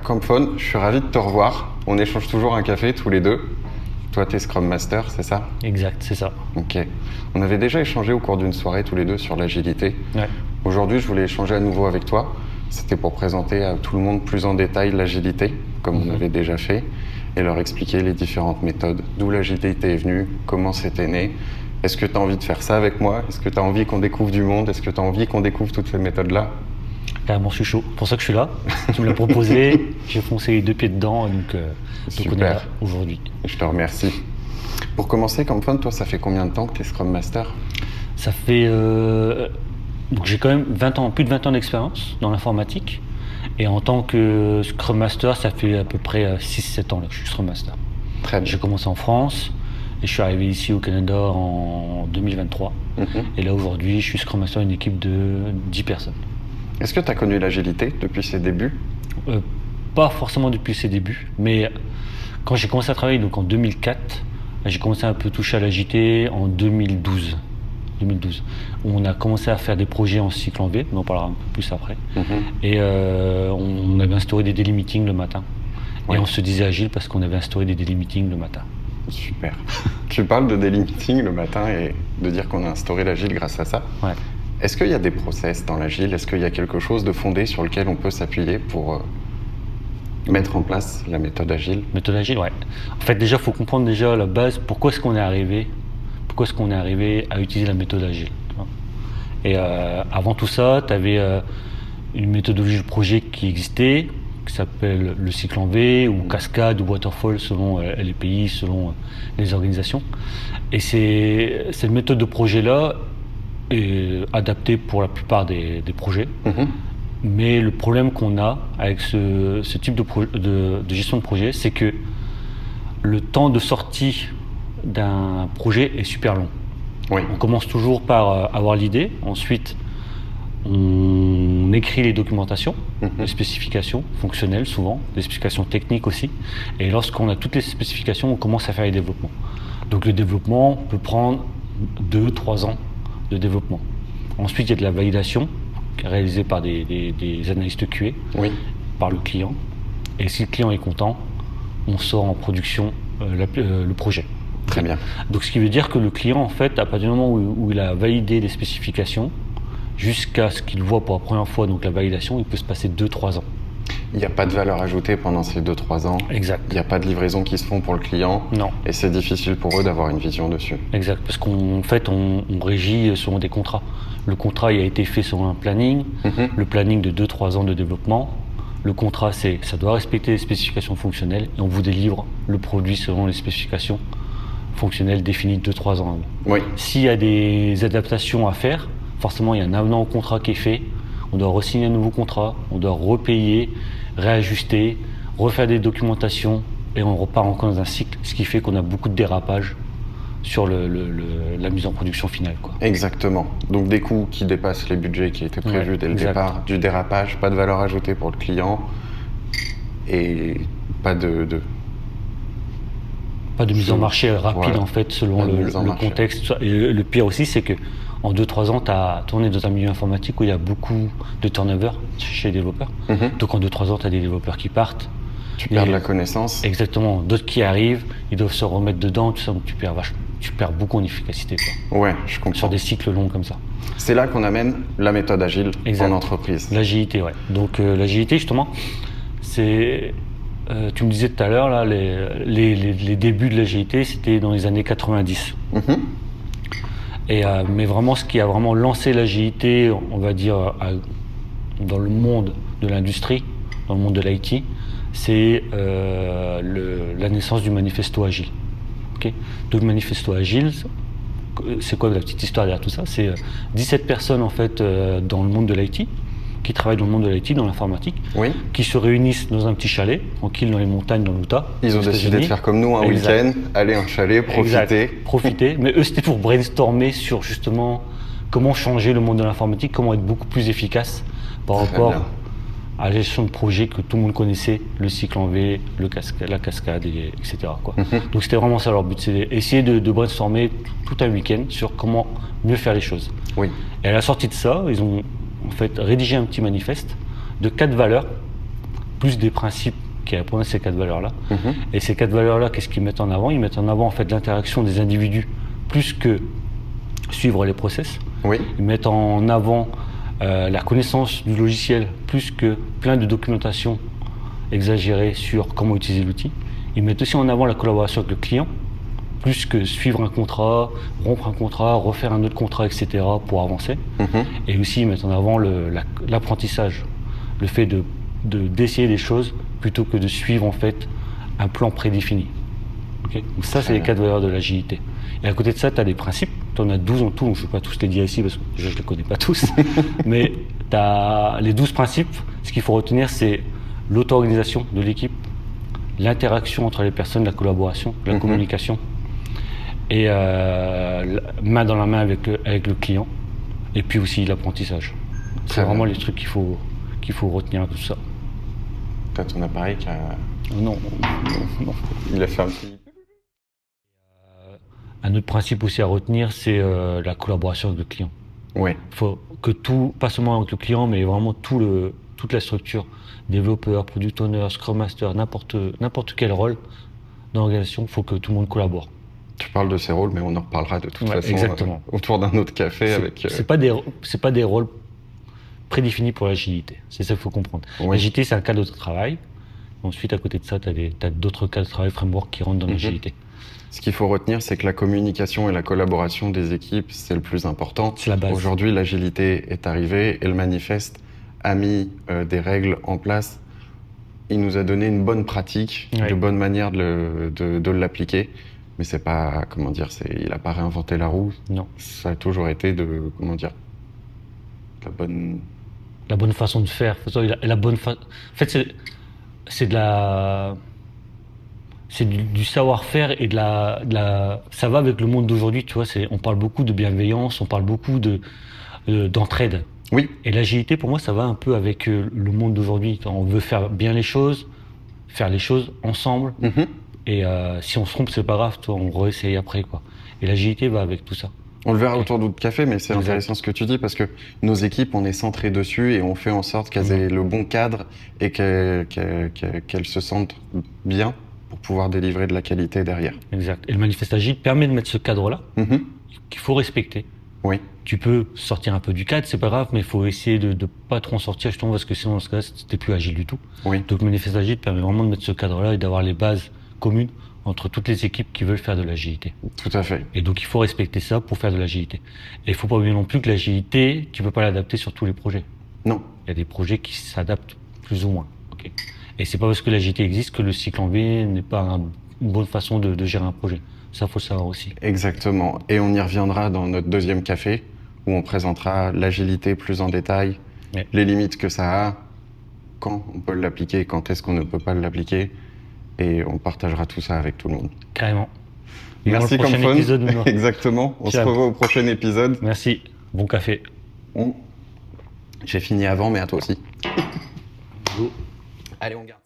Comfone, je suis ravi de te revoir. On échange toujours un café tous les deux. Toi, t'es Scrum Master, c'est ça? Exact, c'est ça. Ok. On avait déjà échangé au cours d'une soirée tous les deux sur l'agilité. Ouais. Aujourd'hui, je voulais échanger à nouveau avec toi. C'était pour présenter à tout le monde plus en détail l'agilité, comme on avait déjà fait, et leur expliquer les différentes méthodes, d'où l'agilité est venue, comment c'était né. Est-ce que tu as envie de faire ça avec moi? Est-ce que tu as envie qu'on découvre du monde? Est-ce que tu as envie qu'on découvre toutes ces méthodes-là? Carrément, je suis chaud. C'est pour ça que je suis là. Tu me l'as proposé, j'ai foncé les deux pieds dedans, donc on est là Super. aujourd'hui. Je te remercie. Pour commencer, Comfone, toi, ça fait combien de temps que tu es Scrum Master? Ça fait. Donc j'ai quand même 20 ans, plus de 20 ans d'expérience dans l'informatique. Et en tant que Scrum Master, ça fait à peu près 6-7 ans là, que je suis Scrum Master. Très bien. J'ai commencé en France et je suis arrivé ici au Canada en 2023. Et là aujourd'hui, je suis Scrum Master d'une équipe de 10 personnes. Est-ce que tu as connu l'agilité depuis ses débuts? Pas forcément depuis ses débuts, mais quand j'ai commencé à travailler donc en 2004, j'ai commencé à un peu toucher à l'agilité en 2012, où on a commencé à faire des projets en cycle en V, on en parlera un peu plus après. Et on avait instauré des daily meetings le matin. Ouais. Et on se disait agile parce qu'on avait instauré des daily meetings le matin. Super. Tu parles de daily meeting le matin et de dire qu'on a instauré l'agile grâce à ça. Ouais. Est-ce qu'il y a des process dans l'agile? Est-ce qu'il y a quelque chose de fondé sur lequel on peut s'appuyer pour mettre en place la méthode agile? Méthode agile, ouais. En fait, déjà, il faut comprendre déjà la base, pourquoi est-ce qu'on est arrivé à utiliser la méthode agile. Tu vois. Et avant tout ça, tu avais une méthodologie de projet qui existait, qui s'appelle le cycle en V, ou cascade, ou waterfall, selon les pays, selon les organisations. Et cette méthode de projet-là est adaptée pour la plupart des projets. Mais le problème qu'on a avec ce type de gestion de projet, c'est que le temps de sortie d'un projet est super long. Oui. On commence toujours par avoir l'idée, ensuite on écrit les documentations, les spécifications fonctionnelles souvent, les spécifications techniques aussi, et lorsqu'on a toutes les spécifications, on commence à faire les développements. Donc le développement peut prendre 2-3 ans de développement. Ensuite, il y a de la validation réalisée par des analystes QA, Oui. par le client. Et si le client est content, on sort en production le projet. Très bien. Donc ce qui veut dire que le client, en fait, à partir du moment où il a validé les spécifications, jusqu'à ce qu'il voit pour la première fois donc la validation, il peut se passer 2-3 ans. Il n'y a pas de valeur ajoutée pendant ces 2-3 ans. Exact. Il n'y a pas de livraison qui se font pour le client. Non. Et c'est difficile pour eux d'avoir une vision dessus. Exact, parce qu'en fait, on régit selon des contrats. Le contrat il a été fait selon un planning, le planning de 2-3 ans de développement. Le contrat, ça doit respecter les spécifications fonctionnelles et on vous délivre le produit selon les spécifications fonctionnelles définies 2-3 ans avant. Oui. S'il y a des adaptations à faire, forcément, il y a un avenant au contrat qui est fait. On doit re-signer un nouveau contrat, on doit repayer, réajuster, refaire des documentations et on repart encore dans un cycle, ce qui fait qu'on a beaucoup de dérapages sur la mise en production finale, quoi. Exactement. Donc des coûts qui dépassent les budgets qui étaient prévus dès le départ, du dérapage, pas de valeur ajoutée pour le client et pas de mise en marché rapide, voilà. en fait, selon le contexte. Et le pire aussi, c'est que en 2-3 ans, tu as tourné dans un milieu informatique où il y a beaucoup de turnover chez les développeurs. Donc en 2-3 ans, tu as des développeurs qui partent. Tu perds de la connaissance. Exactement. D'autres qui arrivent, ils doivent se remettre dedans, tout ça, donc tu perds beaucoup en efficacité, quoi. Ouais, je comprends. Sur des cycles longs comme ça. C'est là qu'on amène la méthode agile Exact. en entreprise. L'agilité, ouais. Donc l'agilité, justement, c'est... tu me disais tout à l'heure, là, les débuts de l'agilité, c'était dans les années 90. Mais vraiment, ce qui a vraiment lancé l'agilité, on va dire, dans le monde de l'industrie, dans le monde de l'IT, c'est la naissance du manifesto agile. Okay. Donc le manifesto agile, c'est quoi la petite histoire derrière tout ça? C'est 17 personnes en fait dans le monde de l'IT, qui travaillent dans le monde de l'IT, dans l'informatique, qui se réunissent dans un petit chalet, tranquille dans les montagnes, dans l'Utah. Ils ont décidé de faire comme nous un week-end, aller en chalet, profiter. Profiter. Mais eux, c'était pour brainstormer sur justement comment changer le monde de l'informatique, comment être beaucoup plus efficace par rapport à la gestion de projet que tout le monde connaissait, le cycle en V, la cascade, etc. Quoi. Donc c'était vraiment ça leur but, c'est essayer de brainstormer tout un week-end sur comment mieux faire les choses. Oui. Et à la sortie de ça, ils ont en fait rédigé un petit manifeste de 4 valeurs plus des principes qui répondent à ces 4 valeurs-là. Mhm. Et ces 4 valeurs-là, qu'est-ce qu'ils mettent en avant? Ils mettent en avant en fait l'interaction des individus plus que suivre les process. Oui. Ils mettent en avant la connaissance du logiciel plus que plein de documentation exagérée sur comment utiliser l'outil. Ils mettent aussi en avant la collaboration avec le client plus que suivre un contrat, rompre un contrat, refaire un autre contrat, etc. pour avancer. Mhm. Et aussi ils mettent en avant l'apprentissage, le fait d'essayer des choses plutôt que de suivre en fait un plan prédéfini. Okay, donc ça, c'est les 4 valeurs de l'agilité. Et à côté de ça, tu as des principes. Tu en as 12 en tout, donc je ne vais pas tous les dire ici parce que déjà je ne les connais pas tous. Mais tu as les 12 principes. Ce qu'il faut retenir, c'est l'auto-organisation de l'équipe, l'interaction entre les personnes, la collaboration, la communication, et main dans la main avec le client, et puis aussi l'apprentissage. C'est vraiment les trucs qu'il faut retenir à tout ça. T'as ton appareil qui a... Non. Il a fait un petit... Un autre principe aussi à retenir, c'est la collaboration avec le client. Ouais. Il faut que tout, pas seulement avec le client, mais vraiment toute la structure, développeur, product owner, scrum master, n'importe quel rôle dans l'organisation, il faut que tout le monde collabore. Tu parles de ces rôles, mais on en reparlera de toute façon exactement. Autour d'un autre café avec... C'est pas des rôles prédéfinis pour l'agilité, c'est ça qu'il faut comprendre. Oui. L'agilité, c'est un cadre de travail. Ensuite, à côté de ça, tu as d'autres cadres de travail, framework qui rentrent dans l'agilité. Ce qu'il faut retenir, c'est que la communication et la collaboration des équipes, c'est le plus important. C'est la base. Aujourd'hui, l'agilité est arrivée et le manifeste a mis des règles en place. Il nous a donné une bonne pratique, de bonne manière de l'appliquer. Mais c'est pas, comment dire, il n'a pas réinventé la roue. Non. Ça a toujours été la bonne façon de faire. En fait, c'est du savoir-faire et ça va avec le monde d'aujourd'hui, tu vois. On parle beaucoup de bienveillance, on parle beaucoup d'entraide. Oui. Et l'agilité, pour moi, ça va un peu avec le monde d'aujourd'hui. On veut faire bien les choses, faire les choses ensemble. Mm-hmm. Et si on se trompe, c'est pas grave, toi, on réessaye après, quoi. Et l'agilité va avec tout ça. On le verra autour d'autres cafés, mais c'est intéressant ce que tu dis parce que nos équipes, on est centré dessus et on fait en sorte qu'elles aient le bon cadre et qu'elles se sentent bien pour pouvoir délivrer de la qualité derrière. Exact. Et le manifeste agile permet de mettre ce cadre-là qu'il faut respecter. Oui. Tu peux sortir un peu du cadre, c'est pas grave, mais il faut essayer de pas trop en sortir, justement, parce que sinon, dans ce cas-là, t'es plus agile du tout. Oui. Donc, le manifeste agile permet vraiment de mettre ce cadre-là et d'avoir les bases communes entre toutes les équipes qui veulent faire de l'agilité. Tout à fait. Et donc, il faut respecter ça pour faire de l'agilité. Et il faut pas oublier non plus que l'agilité, tu peux pas l'adapter sur tous les projets. Non. Il y a des projets qui s'adaptent plus ou moins. Okay. Et c'est pas parce que l'agilité existe que le cycle en V n'est pas une bonne façon de gérer un projet. Ça, faut le savoir aussi. Exactement. Et on y reviendra dans notre deuxième café où on présentera l'agilité plus en détail, les limites que ça a, quand on peut l'appliquer, quand est-ce qu'on ne peut pas l'appliquer. Et on partagera tout ça avec tout le monde. Carrément. Merci Comfone. Exactement. On se revoit au prochain épisode. Merci. Bon café. J'ai fini avant, mais à toi aussi. Allez, on garde.